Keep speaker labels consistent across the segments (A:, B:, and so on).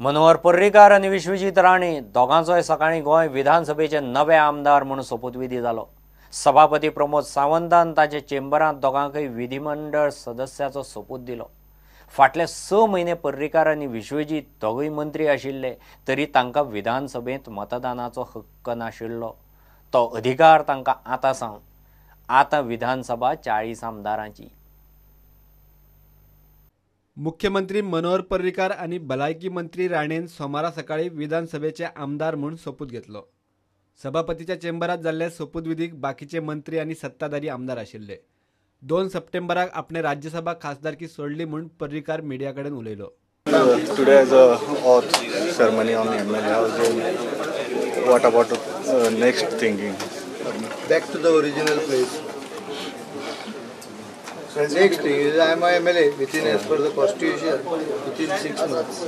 A: मनोहर पर्रीकार आणि विश्वजीत राणे दोगांचोय सकाळी गोंय विधानसभेचे नवे आमदार म्हणून सोपूतविधी जालो। सभापती प्रमोद सावंतान ताचे चेंबरांत दोगांकय विधिमंडळ सदस्याचो सोपूत दिलो। फाटले 6 म्हयने पर्रीकार आणि विश्वजीत दोगूय मंत्री आशिल्ले तरी तांकां विधानसभेंत मतदानाचो हक्क नाशिल्लो। तो अधिकार तांकां आतां सावन। आतां विधानसभा 40 आमदारांची।
B: मुख्यमंत्री मनोहर पर्रीकार आणि भलायकी मंत्री राणेन सोमारा सकाळी विधानसभेचे आमदार म्हणून सोपूत घेतलो। सभापतीच्या चेंबरात जाल्ले सोपूतविधीक बाकीचे मंत्री आणि सत्ताधारी आमदार आशिल्ले। 2 सप्टेंबराक आपणे राज्यसभा खासदारकी सोडली म्हणून पर्रीकार मीडिया कडेन उलयलो।
C: Today is a oath ceremony on MLA house. What about next thinking?
D: Back to the original place. Next thing is I am a MLA within as per the constitution within 6 months.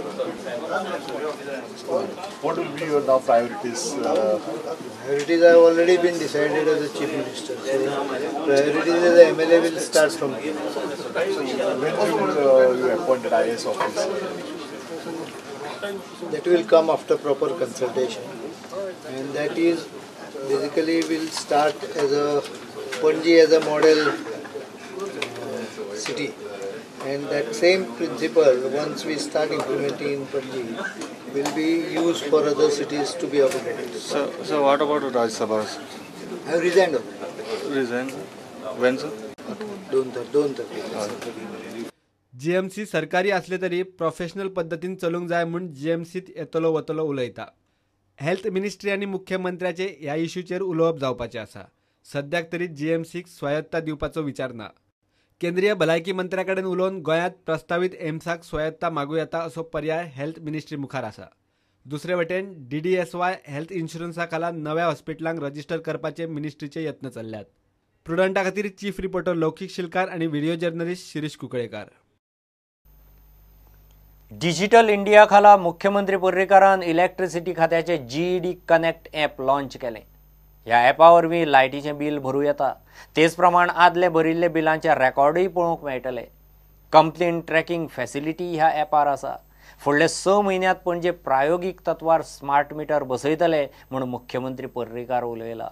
C: What will be your now priorities?
D: Priorities have already been decided as the Chief Minister. So priorities as the MLA will start from here.
C: When will you appoint an IAS officer?
D: That will come after proper consultation. And that is basically will start as a Panji as a model city, and that same principle once we start implementing in Panji will be used for other cities to be upgraded.
C: So what about Rajya Sabha?
D: I have resigned already.
C: Resign? When sir?
D: Don't
B: GMC सरकारी असले तरी professional पद्धतीन चलूंक जाय म्हणून जीएमसीत येतलो वतलो उलयता। हेल्थ मिनिस्ट्री आणि मुख्यमंत्र्याचे ह्या इश्यूचेर उलोवप जावपाचे आसा। सद्याक तरी जीएमसीक स्वायत्ता दिवपाचो विचार ना। केंद्रीय भलायकी मंत्र्या कडेन उलोवन गोंयांत प्रस्तावित एम्साक स्वायत्ता मागूं येता असो पर्याय हेल्थ मिनिस्ट्री मुखार आसा। दुसरे वटेन DDSY हेल्थ इन्शुरन्सा खाला नव्या हॉस्पिटलांक रजिस्टर करपाचे मिनिस्ट्रीचे यत्न चल्ल्यात। प्रुडंटा खातीर चीफ रिपोर्टर लौकिक शिलकार आणि video journalist Shirish Kunkalekar.
A: Digital India खाला मुख्यमंत्री पर्रीकारान इलेक्ट्रिसिटी खात्याचे GED कनेक्ट ॲप लॉन्च केले। ह्या ॲपा वरवीं लायटीचें बिल भरूं येता। तेच प्रमाण आदले भरिल्ले बिलांचे रेकॉर्डूय पळोवंक मेळटले। कंप्लेंट ट्रॅकिंग फॅसिलिटी ह्या ॲपार आसा। फुडले 6 म्हयन्यांत पणजे प्रायोगीक तत्वार स्मार्ट मीटर बसयतले म्हणून मुख्यमंत्री पर्रीकार उलयला।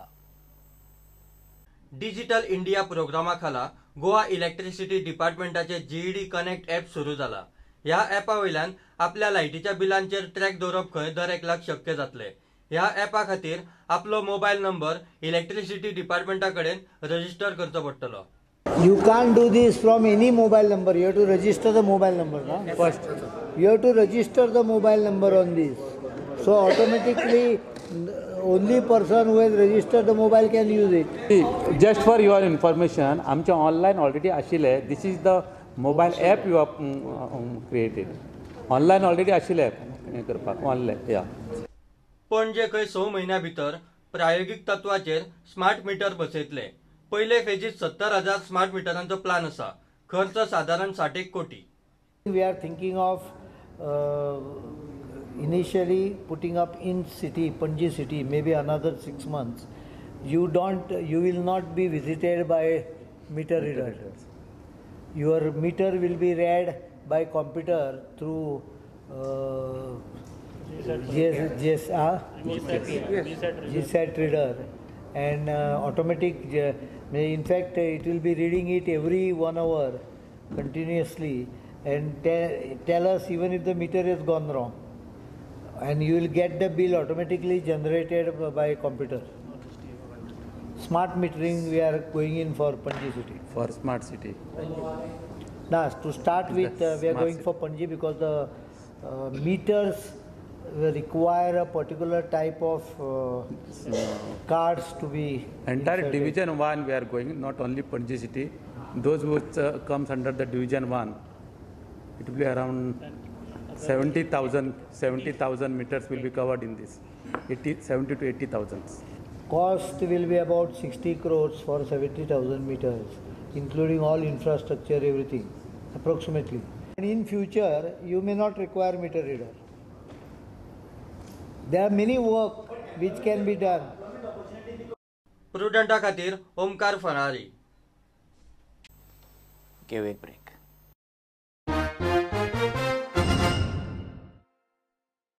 E: डिजिटल इंडिया प्रोग्रामा खाला गोवा इलेक्ट्रिसिटी डिपार्टमेंटाचे GED कनेक्ट ॲप सुरू जाला। ह्या ॲपा वयल्यान आपल्या लायटीच्या बिलांचेर ट्रॅक दवरप खंय दर एकल्याक शक्य जातले। ह्या ॲपा खातीर आपलो मोबाईल नंबर इलेक्ट्रिसिटी डिपार्टमेंटा कडेन रजिस्टर करचो पडटलो।
D: You can't do this from any mobile number. You have to register the mobile number. No? First, you have to register the mobile number on this. So automatically, only person who has registered the mobile can use it.
F: Just for your information, आमचे online already आशिल्ले. This is the mobile app you have created. Online already आशिल्ले करपाक online. Yeah.
E: पणजे खंय 6 म्हयन्या भितर प्रायोगिक तत्वाचेर smart meter बसयतले। पहिले फेजीत 70,000 स्मार्ट मीटरांचो प्लान आसा। खर्च साधारण 60 कोटी।
D: We are thinking of initially putting up in city, Panji city, maybe another 6 months. You will not be visited by meter readers. Your meter will be read by computer through GSAT reader and automatic. In fact, it will be reading it every 1 hour continuously and tell us even if the meter has gone wrong, and you will get the bill automatically generated by computer. Smart metering we are going in for Panji city.
F: For smart city.
D: Now to start with, we are going for Panji because the meters require a particular type of cards to be
F: entire
D: inserted.
F: division 1 we are going, not only Panji city. Those which comes under the division 1, it will be around 70,000 meters will be covered in this. 70 to 80,000.
D: Cost will be about 60 crores for 70,000 meters, including all infrastructure, everything, approximately. And in future, you may not require meter reader. There are many work which can be done.
E: प्रुडंटा खातीर ओमकार फरारी।
A: give a break.